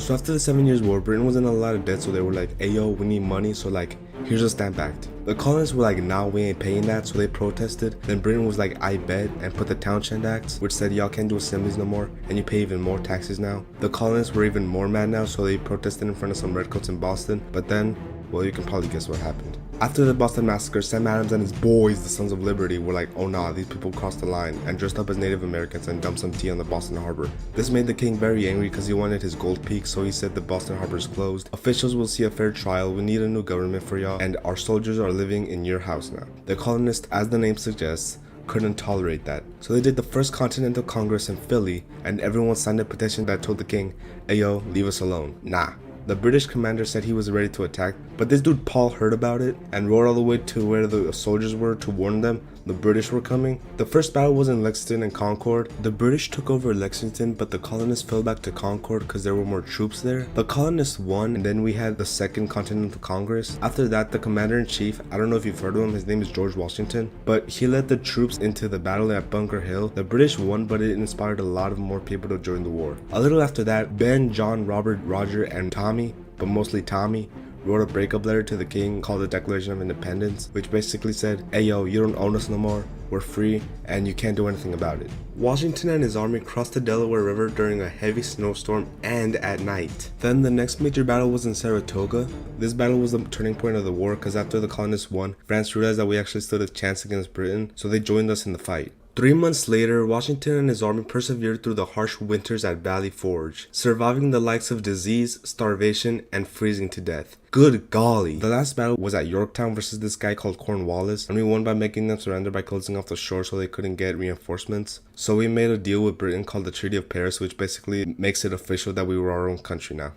So after the 7 Years' War, Britain was in a lot of debt, so they were like, hey yo, we need money, so like, here's a stamp act. The colonists were like, nah, we ain't paying that, so they protested. Then Britain was like, I bet, and put the Townshend Act, which said y'all can't do assemblies no more, and you pay even more taxes now. The colonists were even more mad now, so they protested in front of some redcoats in Boston, but then, well, you can probably guess what happened. After the Boston Massacre, Sam Adams and his boys, the Sons of Liberty, were like, oh nah, these people crossed the line, and dressed up as Native Americans and dumped some tea on the Boston Harbor. This made the king very angry because he wanted his gold peak, so he said the Boston Harbor is closed. Officials will see a fair trial, we need a new government for y'all, and our soldiers are living in your house now. The colonists, as the name suggests, couldn't tolerate that. So they did the first Continental Congress in Philly, and everyone signed a petition that told the king, ayo, leave us alone. Nah. The British commander said he was ready to attack, but this dude Paul heard about it and rode all the way to where the soldiers were to warn them the British were coming. The first battle was in Lexington and Concord. The British took over Lexington, but the colonists fell back to Concord because there were more troops there. The colonists won, and then we had the Second Continental Congress. After that, the commander-in-chief, I don't know if you've heard of him, his name is George Washington, but he led the troops into the battle at Bunker Hill. The British won, but it inspired a lot of more people to join the war. A little after that, Ben, John, Robert, Roger, and Tommy, but mostly Tommy, wrote a breakup letter to the king called the Declaration of Independence, which basically said, hey yo, you don't own us no more, we're free, and you can't do anything about it. Washington and his army crossed the Delaware River during a heavy snowstorm and at night. Then the next major battle was in Saratoga. This battle was the turning point of the war because after the colonists won, France realized that we actually stood a chance against Britain, so they joined us in the fight. 3 months later, Washington and his army persevered through the harsh winters at Valley Forge, surviving the likes of disease, starvation, and freezing to death. Good golly. The last battle was at Yorktown versus this guy called Cornwallis, and we won by making them surrender by closing off the shore so they couldn't get reinforcements. So we made a deal with Britain called the Treaty of Paris, which basically makes it official that we were our own country now.